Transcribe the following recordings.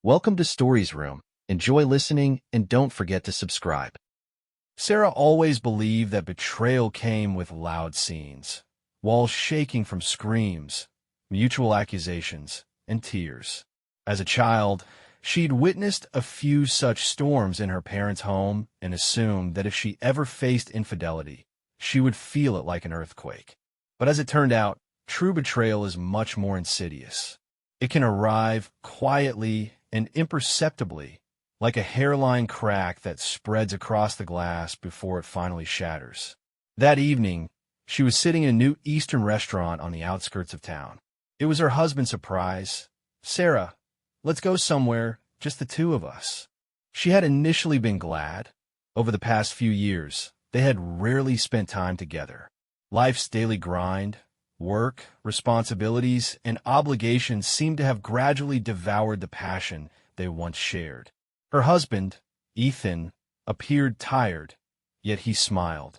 Welcome to Stories Room. Enjoy listening and don't forget to subscribe. Sarah always believed that betrayal came with loud scenes, walls shaking from screams, mutual accusations, and tears. As a child, she'd witnessed a few such storms in her parents' home and assumed that if she ever faced infidelity, she would feel it like an earthquake. But as it turned out, true betrayal is much more insidious. It can arrive quietly and imperceptibly, like a hairline crack that spreads across the glass before it finally shatters. That evening, she was sitting in a new Eastern restaurant on the outskirts of town. It was her husband's surprise. "Sarah, let's go somewhere, just the two of us." She had initially been glad. Over the past few years, they had rarely spent time together. Life's daily grind, work, responsibilities, and obligations seemed to have gradually devoured the passion they once shared. Her husband, Ethan, appeared tired, yet he smiled,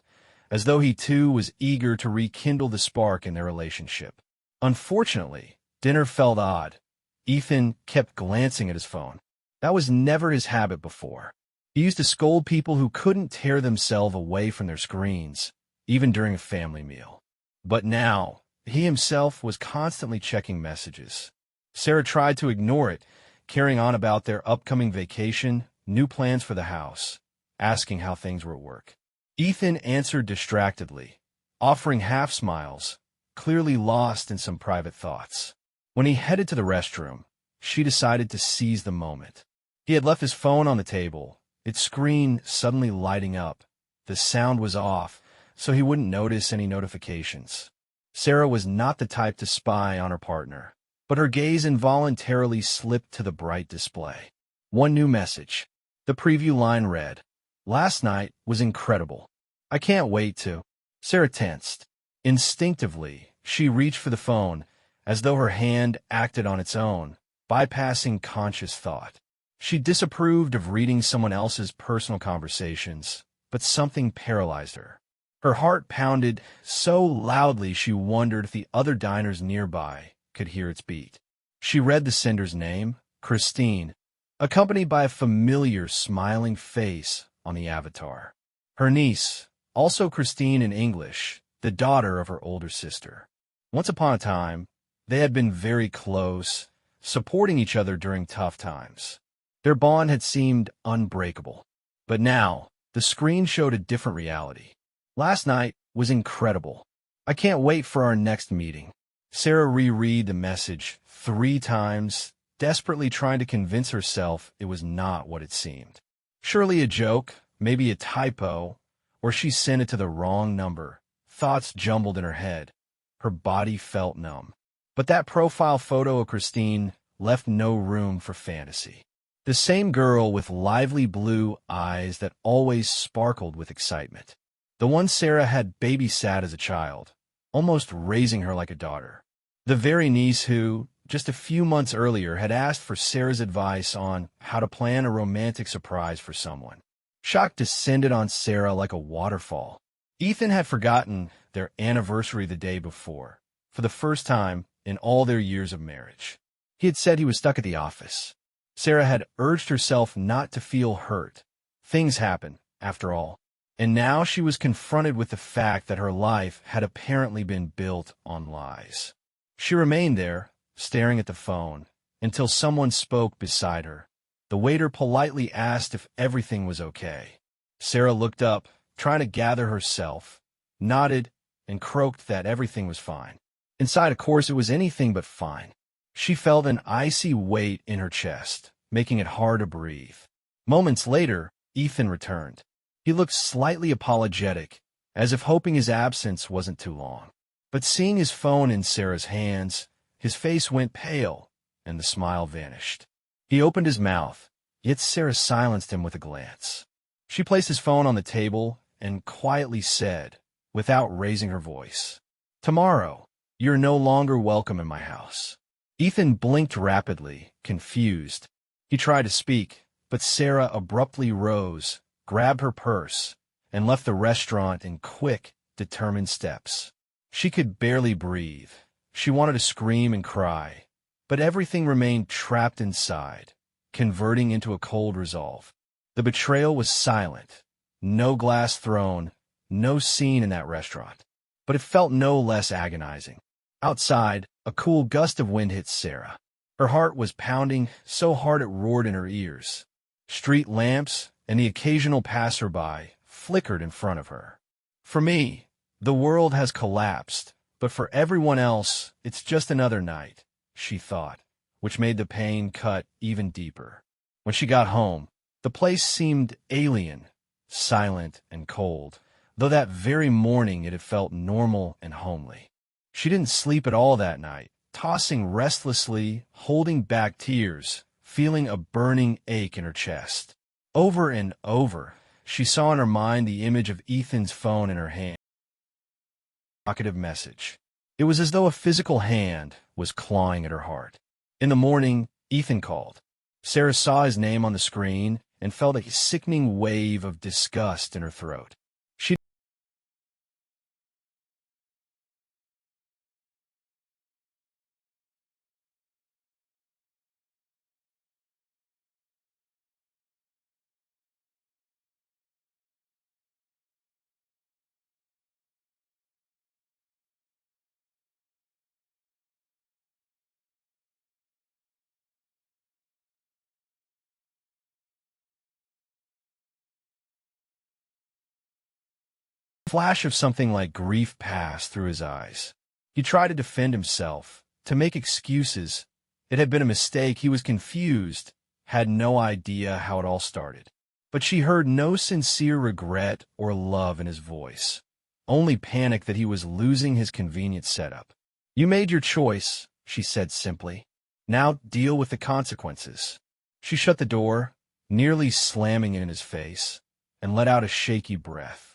as though he too was eager to rekindle the spark in their relationship. Unfortunately, dinner felt odd. Ethan kept glancing at his phone. That was never his habit before. He used to scold people who couldn't tear themselves away from their screens, even during a family meal. But now, he himself was constantly checking messages. Sarah tried to ignore it, carrying on about their upcoming vacation, new plans for the house, asking how things were at work. Ethan answered distractedly, offering half smiles, clearly lost in some private thoughts. When he headed to the restroom, she decided to seize the moment. He had left his phone on the table, its screen suddenly lighting up. The sound was off, so he wouldn't notice any notifications. Sarah was not the type to spy on her partner, but her gaze involuntarily slipped to the bright display. One new message. The preview line read, "Last night was incredible. I can't wait to." Sarah tensed. Instinctively, she reached for the phone, as though her hand acted on its own, bypassing conscious thought. She disapproved of reading someone else's personal conversations, but something paralyzed her. Her heart pounded so loudly she wondered if the other diners nearby could hear its beat. She read the sender's name, Christine, accompanied by a familiar smiling face on the avatar. Her niece, also Christine in English, the daughter of her older sister. Once upon a time, they had been very close, supporting each other during tough times. Their bond had seemed unbreakable. But now, the screen showed a different reality. "Last night was incredible. I can't wait for our next meeting." Sarah reread the message 3 times, desperately trying to convince herself it was not what it seemed. Surely a joke, maybe a typo, or she sent it to the wrong number. Thoughts jumbled in her head. Her body felt numb. But that profile photo of Christine left no room for fantasy. The same girl with lively blue eyes that always sparkled with excitement. The one Sarah had babysat as a child, almost raising her like a daughter. The very niece who, just a few months earlier, had asked for Sarah's advice on how to plan a romantic surprise for someone. Shock descended on Sarah like a waterfall. Ethan had forgotten their anniversary the day before, for the first time in all their years of marriage. He had said he was stuck at the office. Sarah had urged herself not to feel hurt. Things happen, after all. And now she was confronted with the fact that her life had apparently been built on lies. She remained there, staring at the phone, until someone spoke beside her. The waiter politely asked if everything was okay. Sarah looked up, trying to gather herself, nodded, and croaked that everything was fine. Inside, of course, it was anything but fine. She felt an icy weight in her chest, making it hard to breathe. Moments later, Ethan returned. He looked slightly apologetic, as if hoping his absence wasn't too long. But seeing his phone in Sarah's hands, his face went pale, and the smile vanished. He opened his mouth, yet Sarah silenced him with a glance. She placed his phone on the table and quietly said, without raising her voice, "Tomorrow, you're no longer welcome in my house." Ethan blinked rapidly, confused. He tried to speak, but Sarah abruptly rose, grabbed her purse, and left the restaurant in quick, determined steps. She could barely breathe. She wanted to scream and cry, but everything remained trapped inside, converting into a cold resolve. The betrayal was silent. No glass thrown, no scene in that restaurant. But it felt no less agonizing. Outside, a cool gust of wind hit Sarah. Her heart was pounding so hard it roared in her ears. Street lamps and the occasional passerby flickered in front of her. For me, the world has collapsed, but for everyone else, it's just another night, she thought, which made the pain cut even deeper. When she got home, the place seemed alien, silent and cold, though that very morning it had felt normal and homely. She didn't sleep at all that night, tossing restlessly, holding back tears, feeling a burning ache in her chest. Over and over, she saw in her mind the image of Ethan's phone in her hand. Provocative message. It was as though a physical hand was clawing at her heart. In the morning, Ethan called. Sarah saw his name on the screen and felt a sickening wave of disgust in her throat. She a flash of something like grief passed through his eyes. He tried to defend himself, to make excuses. It had been a mistake. He was confused, had no idea how it all started. But she heard no sincere regret or love in his voice, only panic that he was losing his convenient setup. You made your choice, she said simply. Now deal with the consequences. She shut the door, nearly slamming it in his face, and let out a shaky breath.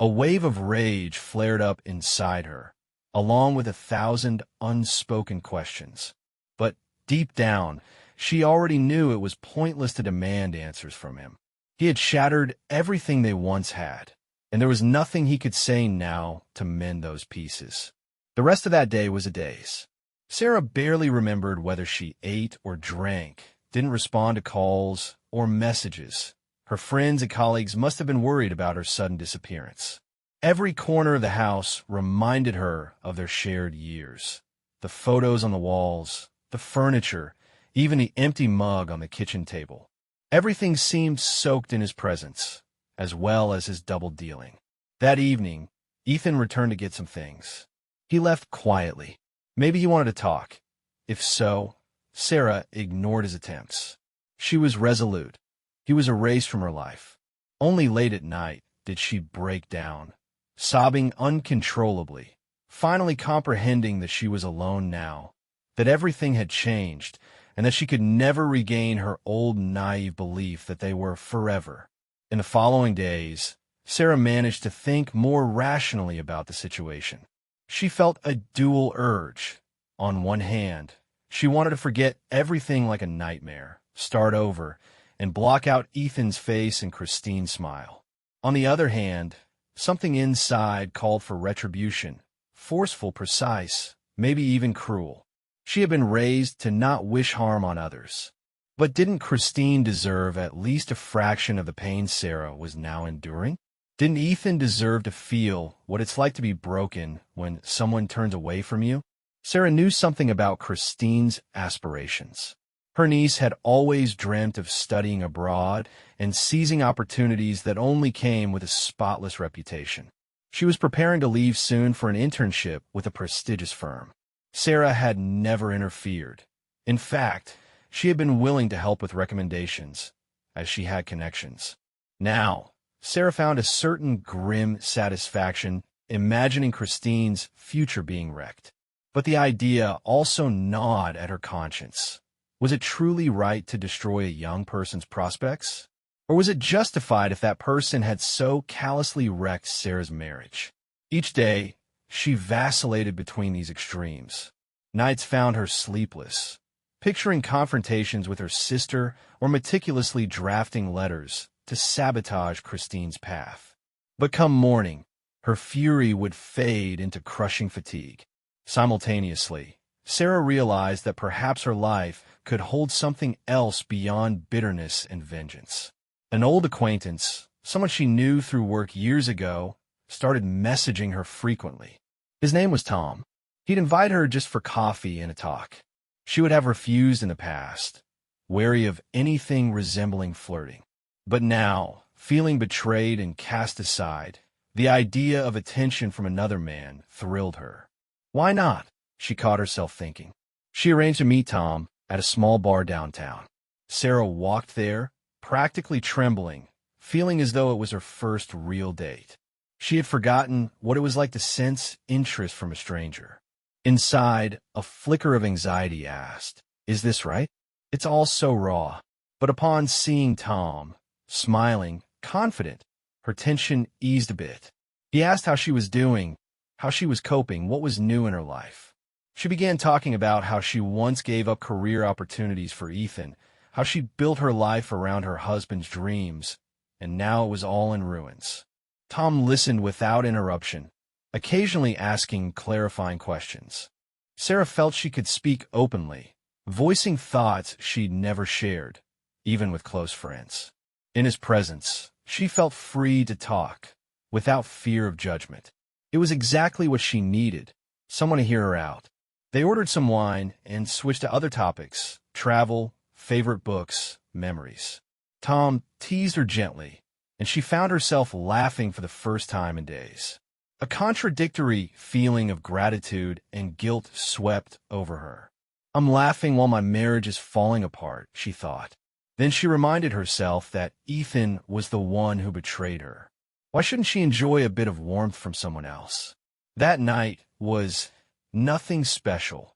A wave of rage flared up inside her, along with 1,000 unspoken questions. But deep down, she already knew it was pointless to demand answers from him. He had shattered everything they once had, and there was nothing he could say now to mend those pieces. The rest of that day was a daze. Sarah barely remembered whether she ate or drank, didn't respond to calls or messages. Her friends and colleagues must have been worried about her sudden disappearance. Every corner of the house reminded her of their shared years. The photos on the walls, the furniture, even the empty mug on the kitchen table. Everything seemed soaked in his presence, as well as his double dealing. That evening, Ethan returned to get some things. He left quietly. Maybe he wanted to talk. If so, Sarah ignored his attempts. She was resolute. He was erased from her life. Only late at night did she break down, sobbing uncontrollably, finally comprehending that she was alone now, that everything had changed, and that she could never regain her old naive belief that they were forever. In the following days, Sarah managed to think more rationally about the situation. She felt a dual urge. On one hand, she wanted to forget everything like a nightmare, start over, and block out Ethan's face and Christine's smile. On the other hand, something inside called for retribution, forceful, precise, maybe even cruel. She had been raised to not wish harm on others. But didn't Christine deserve at least a fraction of the pain Sarah was now enduring? Didn't Ethan deserve to feel what it's like to be broken when someone turns away from you? Sarah knew something about Christine's aspirations. Her niece had always dreamt of studying abroad and seizing opportunities that only came with a spotless reputation. She was preparing to leave soon for an internship with a prestigious firm. Sarah had never interfered. In fact, she had been willing to help with recommendations, as she had connections. Now, Sarah found a certain grim satisfaction imagining Christine's future being wrecked. But the idea also gnawed at her conscience. Was it truly right to destroy a young person's prospects? Or was it justified if that person had so callously wrecked Sarah's marriage? Each day, she vacillated between these extremes. Nights found her sleepless, picturing confrontations with her sister or meticulously drafting letters to sabotage Christine's path. But come morning, her fury would fade into crushing fatigue. Simultaneously, Sarah realized that perhaps her life could hold something else beyond bitterness and vengeance. An old acquaintance, someone she knew through work years ago, started messaging her frequently. His name was Tom. He'd invite her just for coffee and a talk. She would have refused in the past, wary of anything resembling flirting. But now, feeling betrayed and cast aside, the idea of attention from another man thrilled her. Why not? She caught herself thinking. She arranged to meet Tom at a small bar downtown. Sarah walked there, practically trembling, feeling as though it was her first real date. She had forgotten what it was like to sense interest from a stranger. Inside, a flicker of anxiety asked, "Is this right?" It's all so raw. But upon seeing Tom, smiling, confident, her tension eased a bit. He asked how she was doing, how she was coping, what was new in her life. She began talking about how she once gave up career opportunities for Ethan, how she built her life around her husband's dreams, and now it was all in ruins. Tom listened without interruption, occasionally asking clarifying questions. Sarah felt she could speak openly, voicing thoughts she'd never shared, even with close friends. In his presence, she felt free to talk, without fear of judgment. It was exactly what she needed, someone to hear her out. They ordered some wine and switched to other topics: travel, favorite books, memories. Tom teased her gently, and she found herself laughing for the first time in days. A contradictory feeling of gratitude and guilt swept over her. "I'm laughing while my marriage is falling apart," she thought. Then she reminded herself that Ethan was the one who betrayed her. Why shouldn't she enjoy a bit of warmth from someone else? That night was nothing special.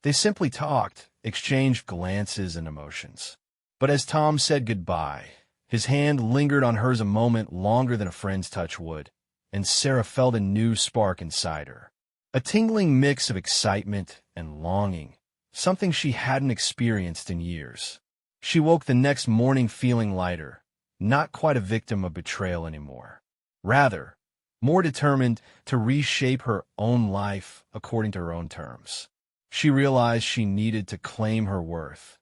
They simply talked, exchanged glances and emotions. But as Tom said goodbye, his hand lingered on hers a moment longer than a friend's touch would, and Sarah felt a new spark inside her. A tingling mix of excitement and longing, something she hadn't experienced in years. She woke the next morning feeling lighter, not quite a victim of betrayal anymore. Rather, more determined to reshape her own life according to her own terms. She realized she needed to claim her worth,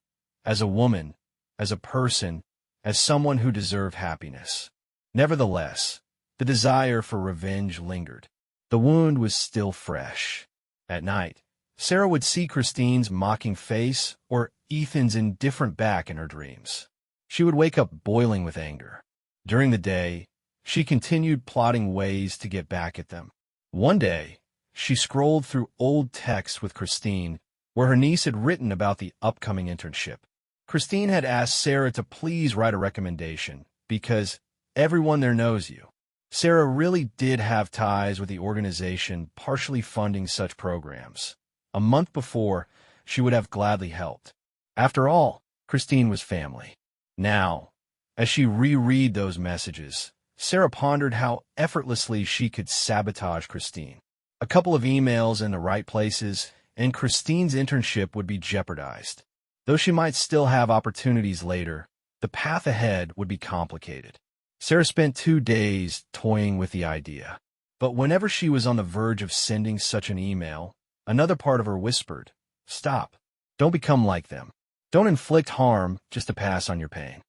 as a woman, as a person, as someone who deserved happiness. Nevertheless, the desire for revenge lingered. The wound was still fresh. At night, Sarah would see Christine's mocking face or Ethan's indifferent back in her dreams. She would wake up boiling with anger. During the day, she continued plotting ways to get back at them. One day, she scrolled through old texts with Christine, where her niece had written about the upcoming internship. Christine had asked Sarah to please write a recommendation, because everyone there knows you. Sarah really did have ties with the organization partially funding such programs. A month before, she would have gladly helped. After all, Christine was family. Now, as she reread those messages, Sarah pondered how effortlessly she could sabotage Christine. A couple of emails in the right places, and Christine's internship would be jeopardized. Though she might still have opportunities later, the path ahead would be complicated. Sarah spent 2 days toying with the idea. But whenever she was on the verge of sending such an email, another part of her whispered, "Stop. Don't become like them. Don't inflict harm just to pass on your pain."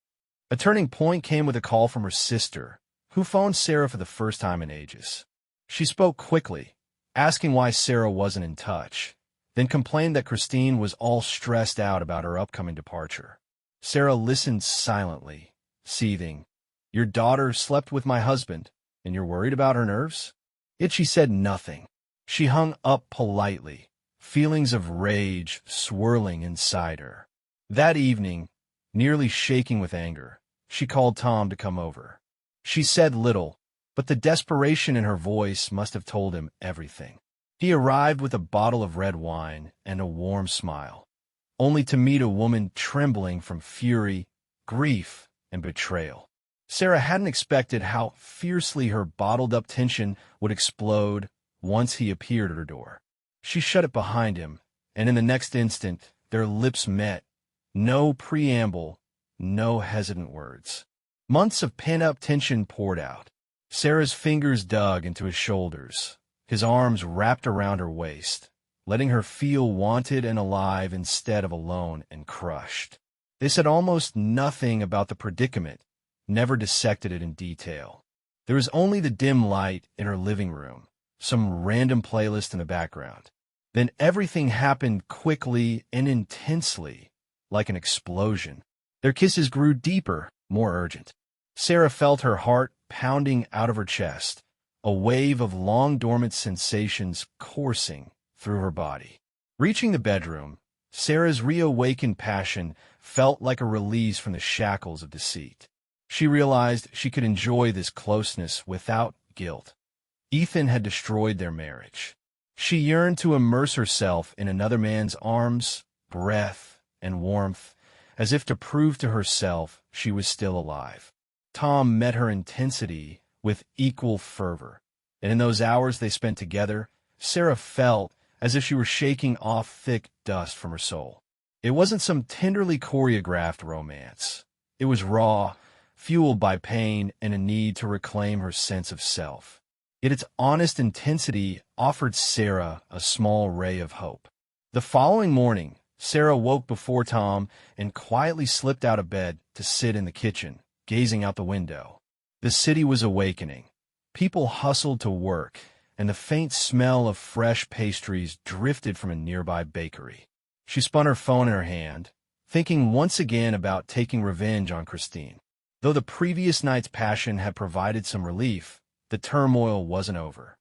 A turning point came with a call from her sister, who phoned Sarah for the first time in ages. She spoke quickly, asking why Sarah wasn't in touch, then complained that Christine was all stressed out about her upcoming departure. Sarah listened silently, seething. "Your daughter slept with my husband, and you're worried about her nerves?" Yet she said nothing. She hung up politely, feelings of rage swirling inside her. That evening, nearly shaking with anger, she called Tom to come over. She said little, but the desperation in her voice must have told him everything. He arrived with a bottle of red wine and a warm smile, only to meet a woman trembling from fury, grief, and betrayal. Sarah hadn't expected how fiercely her bottled-up tension would explode once he appeared at her door. She shut it behind him, and in the next instant, their lips met. No preamble, no hesitant words. Months of pent-up tension poured out. Sarah's fingers dug into his shoulders, his arms wrapped around her waist, letting her feel wanted and alive instead of alone and crushed. They said almost nothing about the predicament, never dissected it in detail. There was only the dim light in her living room, some random playlist in the background. Then everything happened quickly and intensely, like an explosion. Their kisses grew deeper, more urgent. Sarah felt her heart pounding out of her chest, a wave of long-dormant sensations coursing through her body. Reaching the bedroom, Sarah's reawakened passion felt like a release from the shackles of deceit. She realized she could enjoy this closeness without guilt. Ethan had destroyed their marriage. She yearned to immerse herself in another man's arms, breath, and warmth, as if to prove to herself she was still alive. Tom met her intensity with equal fervor, and in those hours they spent together, Sarah felt as if she were shaking off thick dust from her soul. It wasn't some tenderly choreographed romance. It was raw, fueled by pain and a need to reclaim her sense of self. Yet its honest intensity offered Sarah a small ray of hope. The following morning, Sarah woke before Tom and quietly slipped out of bed to sit in the kitchen, gazing out the window. The city was awakening. People hustled to work, and the faint smell of fresh pastries drifted from a nearby bakery. She spun her phone in her hand, thinking once again about taking revenge on Christine. Though the previous night's passion had provided some relief, the turmoil wasn't over.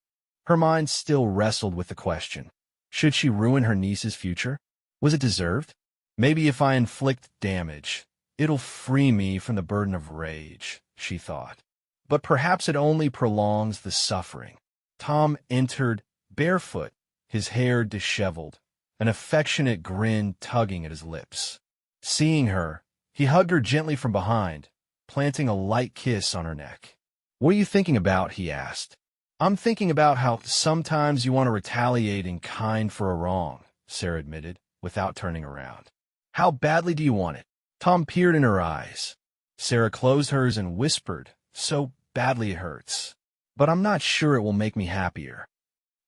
Her mind still wrestled with the question, should she ruin her niece's future? Was it deserved? Maybe if I inflict damage, it'll free me from the burden of rage, she thought. But perhaps it only prolongs the suffering. Tom entered barefoot, his hair disheveled, an affectionate grin tugging at his lips. Seeing her, he hugged her gently from behind, planting a light kiss on her neck. "What are you thinking about?" he asked. "I'm thinking about how sometimes you want to retaliate in kind for a wrong," Sarah admitted, without turning around. "How badly do you want it?" Tom peered in her eyes. Sarah closed hers and whispered, "So badly it hurts. But I'm not sure it will make me happier."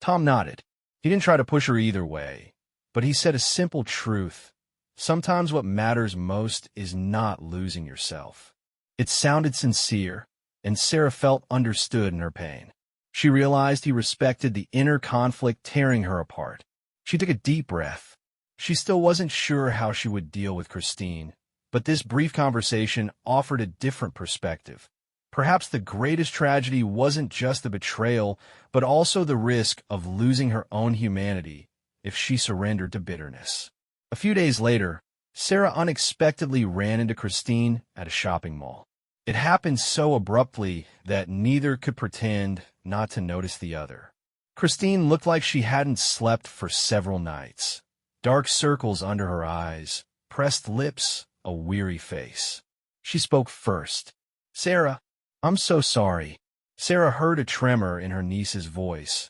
Tom nodded. He didn't try to push her either way, but he said a simple truth. Sometimes what matters most is not losing yourself. It sounded sincere, and Sarah felt understood in her pain. She realized he respected the inner conflict tearing her apart. She took a deep breath. She still wasn't sure how she would deal with Christine, but this brief conversation offered a different perspective. Perhaps the greatest tragedy wasn't just the betrayal, but also the risk of losing her own humanity if she surrendered to bitterness. A few days later, Sarah unexpectedly ran into Christine at a shopping mall. It happened so abruptly that neither could pretend not to notice the other. Christine looked like she hadn't slept for several nights. Dark circles under her eyes, pressed lips, a weary face. She spoke first. "Sarah, I'm so sorry." Sarah heard a tremor in her niece's voice,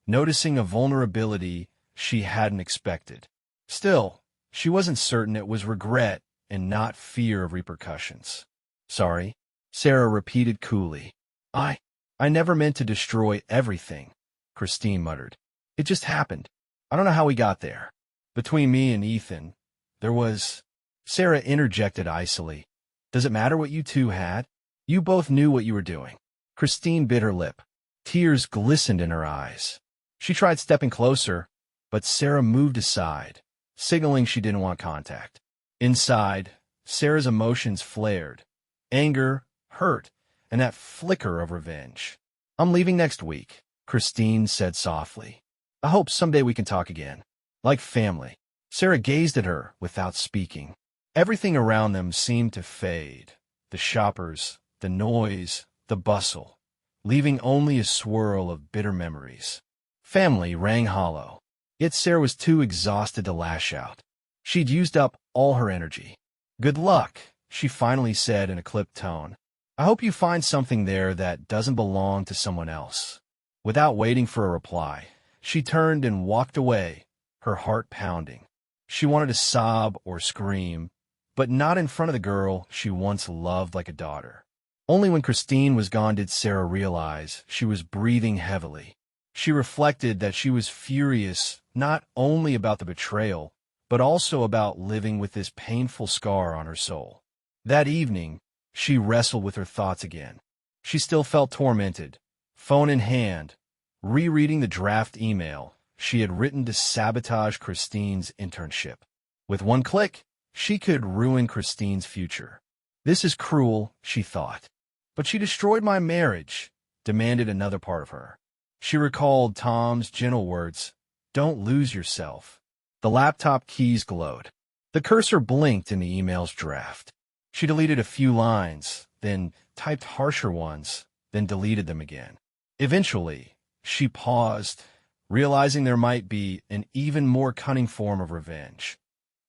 noticing a vulnerability she hadn't expected. Still, she wasn't certain it was regret and not fear of repercussions. "Sorry," Sarah repeated coolly. I never meant to destroy everything," Christine muttered. "It just happened. I don't know how we got there. Between me and Ethan, there was—" Sarah interjected icily. "Does it matter what you two had? You both knew what you were doing." Christine bit her lip. Tears glistened in her eyes. She tried stepping closer, but Sarah moved aside, signaling she didn't want contact. Inside, Sarah's emotions flared. Anger, hurt, and that flicker of revenge. "I'm leaving next week," Christine said softly. "I hope someday we can talk again. Like family." Sarah gazed at her without speaking. Everything around them seemed to fade. The shoppers, the noise, the bustle, leaving only a swirl of bitter memories. Family rang hollow. Yet Sarah was too exhausted to lash out. She'd used up all her energy. "Good luck," she finally said in a clipped tone. "I hope you find something there that doesn't belong to someone else." Without waiting for a reply, she turned and walked away, her heart pounding. She wanted to sob or scream, but not in front of the girl she once loved like a daughter. Only when Christine was gone did Sarah realize she was breathing heavily. She reflected that she was furious not only about the betrayal, but also about living with this painful scar on her soul. That evening, she wrestled with her thoughts again. She still felt tormented, phone in hand, rereading the draft email she had written to sabotage Christine's internship. With one click, she could ruin Christine's future. This is cruel, she thought. But she destroyed my marriage, demanded another part of her. She recalled Tom's gentle words, "Don't lose yourself." The laptop keys glowed. The cursor blinked in the email's draft. She deleted a few lines, then typed harsher ones, then deleted them again. Eventually, she paused, realizing there might be an even more cunning form of revenge.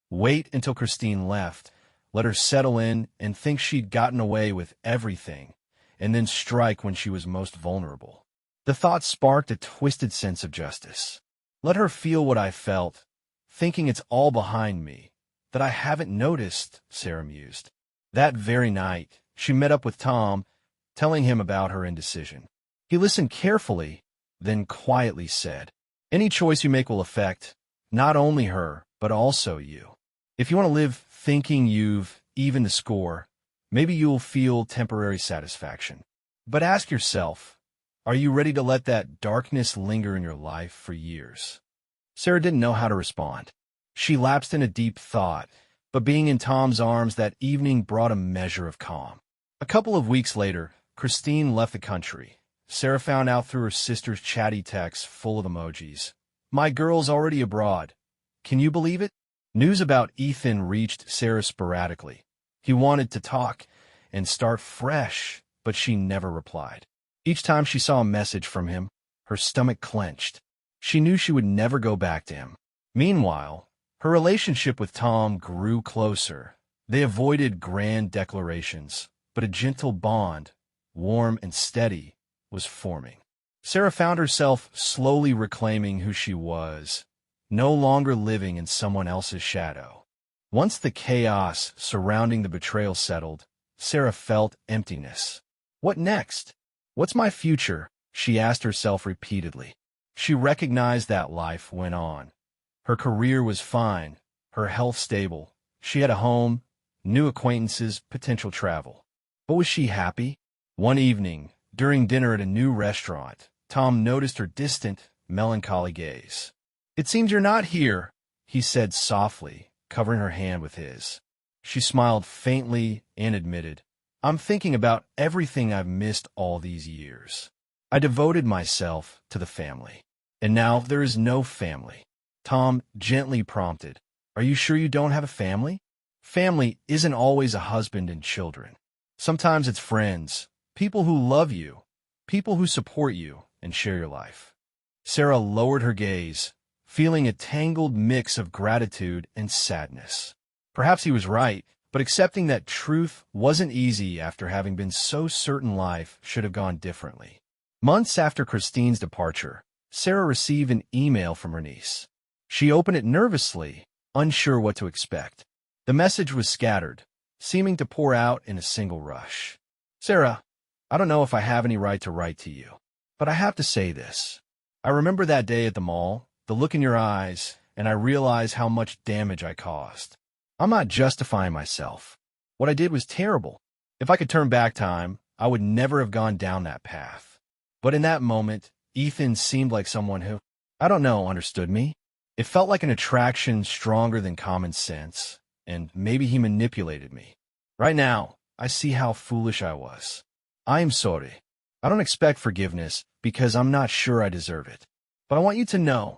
Wait until Christine left, let her settle in and think she'd gotten away with everything, and then strike when she was most vulnerable. The thought sparked a twisted sense of justice. Let her feel what I felt, thinking it's all behind me, that I haven't noticed, Sarah mused. That very night, she met up with Tom, telling him about her indecision. He listened carefully, then quietly said, "Any choice you make will affect not only her, but also you. If you want to live thinking you've evened the score, maybe you'll feel temporary satisfaction. But ask yourself, are you ready to let that darkness linger in your life for years?" Sarah didn't know how to respond. She lapsed into deep thought, but being in Tom's arms that evening brought a measure of calm. A couple of weeks later, Christine left the country. Sarah found out through her sister's chatty texts full of emojis. "My girl's already abroad. Can you believe it?" News about Ethan reached Sarah sporadically. He wanted to talk and start fresh, but she never replied. Each time she saw a message from him, her stomach clenched. She knew she would never go back to him. Meanwhile, her relationship with Tom grew closer. They avoided grand declarations, but a gentle bond, warm and steady, was forming. Sarah found herself slowly reclaiming who she was, no longer living in someone else's shadow. Once the chaos surrounding the betrayal settled, Sarah felt emptiness. What next? What's my future? She asked herself repeatedly. She recognized that life went on. Her career was fine, her health stable. She had a home, new acquaintances, potential travel. But was she happy? One evening, during dinner at a new restaurant, Tom noticed her distant, melancholy gaze. "It seems you're not here," he said softly, covering her hand with his. She smiled faintly and admitted, "I'm thinking about everything I've missed all these years. I devoted myself to the family. And now there is no family." Tom gently prompted, "Are you sure you don't have a family?" Family isn't always a husband and children. Sometimes it's friends, people who love you, people who support you and share your life. Sarah lowered her gaze, feeling a tangled mix of gratitude and sadness. Perhaps he was right, but accepting that truth wasn't easy after having been so certain life should have gone differently. Months after Christine's departure, Sarah received an email from her niece. She opened it nervously, unsure what to expect. The message was scattered, seeming to pour out in a single rush. "Sarah, I don't know if I have any right to write to you, but I have to say this. I remember that day at the mall, the look in your eyes, and I realize how much damage I caused. I'm not justifying myself. What I did was terrible. If I could turn back time, I would never have gone down that path. But in that moment, Ethan seemed like someone who, I don't know, understood me. It felt like an attraction stronger than common sense, and maybe he manipulated me. Right now, I see how foolish I was. I am sorry. I don't expect forgiveness because I'm not sure I deserve it. But I want you to know,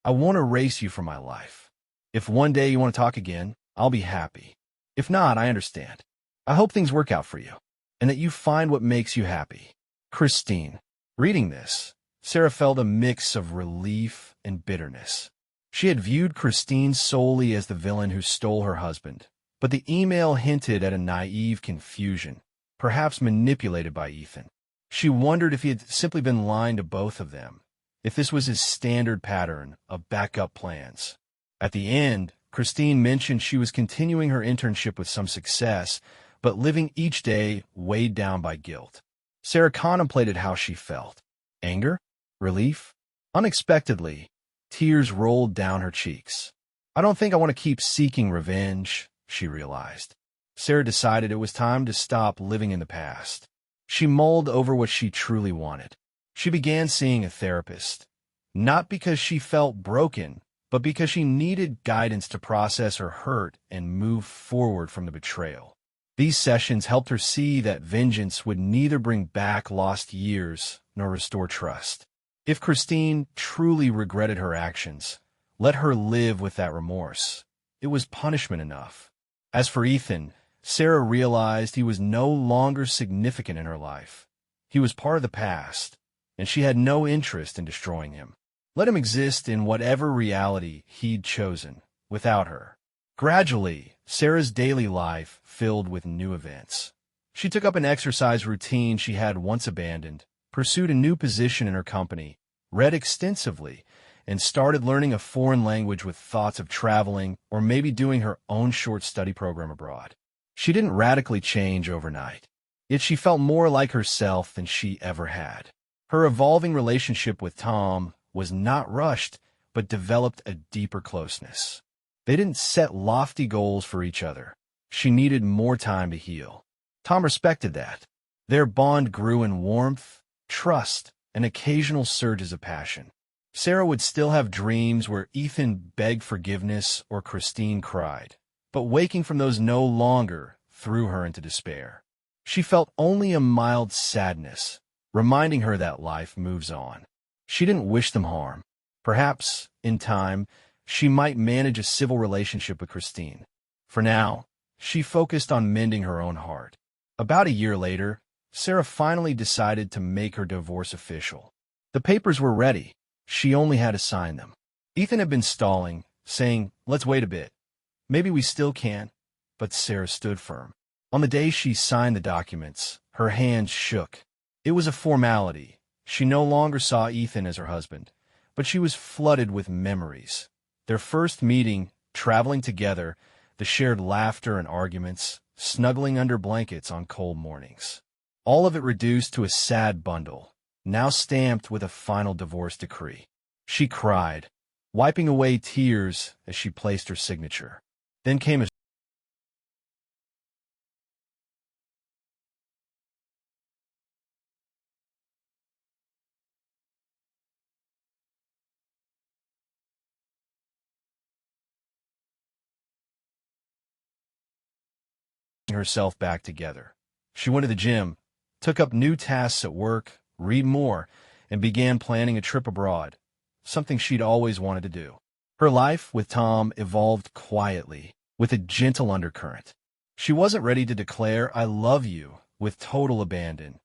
I won't erase you from my life. If one day you want to talk again, I'll be happy. If not, I understand. I hope things work out for you, and that you find what makes you happy. Christine." Reading this, Sarah felt a mix of relief and bitterness. She had viewed Christine solely as the villain who stole her husband, but the email hinted at a naive confusion, perhaps manipulated by Ethan. She wondered if he had simply been lying to both of them, if this was his standard pattern of backup plans. At the end, Christine mentioned she was continuing her internship with some success, but living each day weighed down by guilt. Sarah contemplated how she felt. Anger? Relief? Unexpectedly, tears rolled down her cheeks. I don't think I want to keep seeking revenge, she realized. Sarah decided it was time to stop living in the past. She mulled over what she truly wanted. She began seeing a therapist, not because she felt broken, but because she needed guidance to process her hurt and move forward from the betrayal. These sessions helped her see that vengeance would neither bring back lost years nor restore trust. If Christine truly regretted her actions, let her live with that remorse. It was punishment enough. As for Ethan, Sarah realized he was no longer significant in her life. He was part of the past, and she had no interest in destroying him. Let him exist in whatever reality he'd chosen, without her. Gradually, Sarah's daily life filled with new events. She took up an exercise routine she had once abandoned, pursued a new position in her company, read extensively, and started learning a foreign language with thoughts of traveling or maybe doing her own short study program abroad. She didn't radically change overnight, yet she felt more like herself than she ever had. Her evolving relationship with Tom was not rushed, but developed a deeper closeness. They didn't set lofty goals for each other. She needed more time to heal. Tom respected that. Their bond grew in warmth, trust, and occasional surges of passion. Sarah would still have dreams where Ethan begged forgiveness or Christine cried, but waking from those no longer threw her into despair. She felt only a mild sadness, reminding her that life moves on. She didn't wish them harm. Perhaps, in time, she might manage a civil relationship with Christine. For now, she focused on mending her own heart. About a year later, Sarah finally decided to make her divorce official. The papers were ready. She only had to sign them. Ethan had been stalling, saying, "Let's wait a bit. Maybe we still can." But Sarah stood firm. On the day she signed the documents, her hands shook. It was a formality. She no longer saw Ethan as her husband, but she was flooded with memories. Their first meeting, traveling together, the shared laughter and arguments, snuggling under blankets on cold mornings. All of it reduced to a sad bundle, now stamped with a final divorce decree. She cried, wiping away tears as she placed her signature. Then came a herself back together. She went to the gym, took up new tasks at work, read more, and began planning a trip abroad, something she'd always wanted to do. Her life with Tom evolved quietly, with a gentle undercurrent. She wasn't ready to declare "I love you" with total abandon,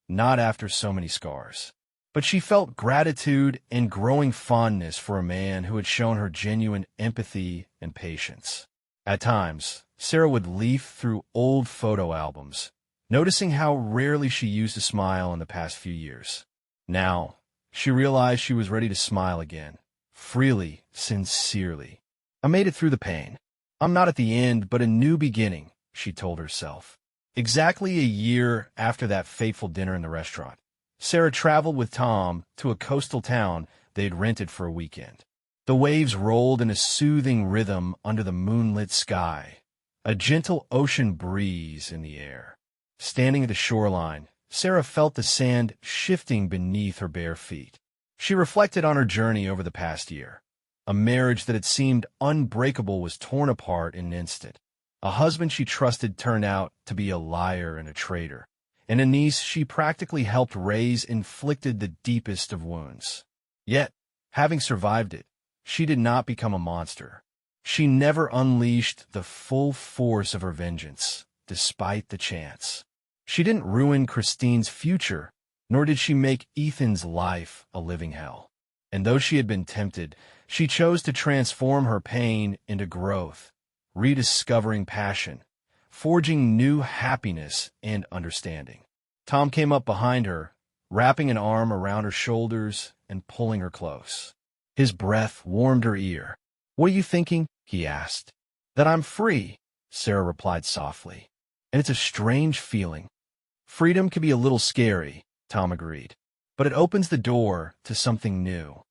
not after so many scars. But she felt gratitude and growing fondness for a man who had shown her genuine empathy and patience. At times, Sarah would leaf through old photo albums, noticing how rarely she used a smile in the past few years. Now, she realized she was ready to smile again, freely, sincerely. "I made it through the pain. I'm not at the end, but a new beginning," she told herself. Exactly a year after that fateful dinner in the restaurant, Sarah traveled with Tom to a coastal town they'd rented for a weekend. The waves rolled in a soothing rhythm under the moonlit sky, a gentle ocean breeze in the air. Standing at the shoreline, Sarah felt the sand shifting beneath her bare feet. She reflected on her journey over the past year. A marriage that had seemed unbreakable was torn apart in an instant. A husband she trusted turned out to be a liar and a traitor. And a niece she practically helped raise inflicted the deepest of wounds. Yet, having survived it, she did not become a monster. She never unleashed the full force of her vengeance, despite the chance. She didn't ruin Christine's future, nor did she make Ethan's life a living hell. And though she had been tempted, she chose to transform her pain into growth, rediscovering passion, forging new happiness and understanding. Tom came up behind her, wrapping an arm around her shoulders and pulling her close. His breath warmed her ear. "What are you thinking?" he asked. "That I'm free," Sarah replied softly. "And it's a strange feeling." "Freedom can be a little scary," Tom agreed. "But it opens the door to something new."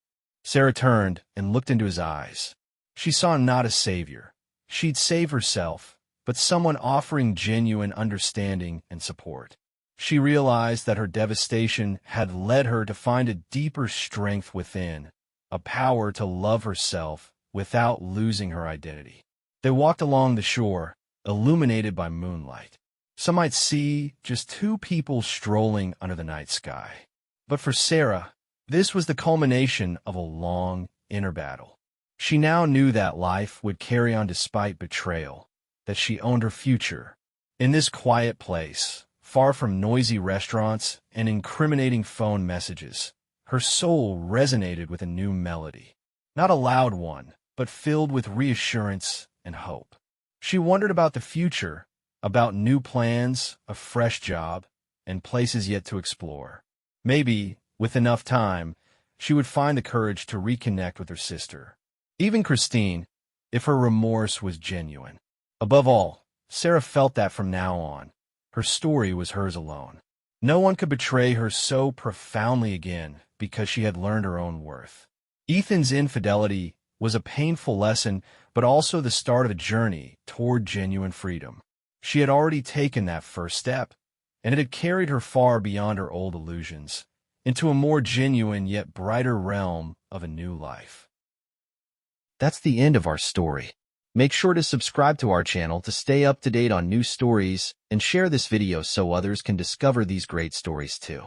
Sarah turned and looked into his eyes. She saw not a savior. She'd save herself, but someone offering genuine understanding and support. She realized that her devastation had led her to find a deeper strength within, a power to love herself without losing her identity. They walked along the shore, illuminated by moonlight. Some might see just two people strolling under the night sky. But for Sarah, this was the culmination of a long inner battle. She now knew that life would carry on despite betrayal, that she owned her future. In this quiet place, far from noisy restaurants and incriminating phone messages, her soul resonated with a new melody. Not a loud one, but filled with reassurance and hope. She wondered about the future, about new plans, a fresh job, and places yet to explore. Maybe, with enough time, she would find the courage to reconnect with her sister. Even Christine, if her remorse was genuine. Above all, Sarah felt that from now on, her story was hers alone. No one could betray her so profoundly again because she had learned her own worth. Ethan's infidelity was a painful lesson, but also the start of a journey toward genuine freedom. She had already taken that first step, and it had carried her far beyond her old illusions, into a more genuine yet brighter realm of a new life. That's the end of our story. Make sure to subscribe to our channel to stay up to date on new stories and share this video so others can discover these great stories too.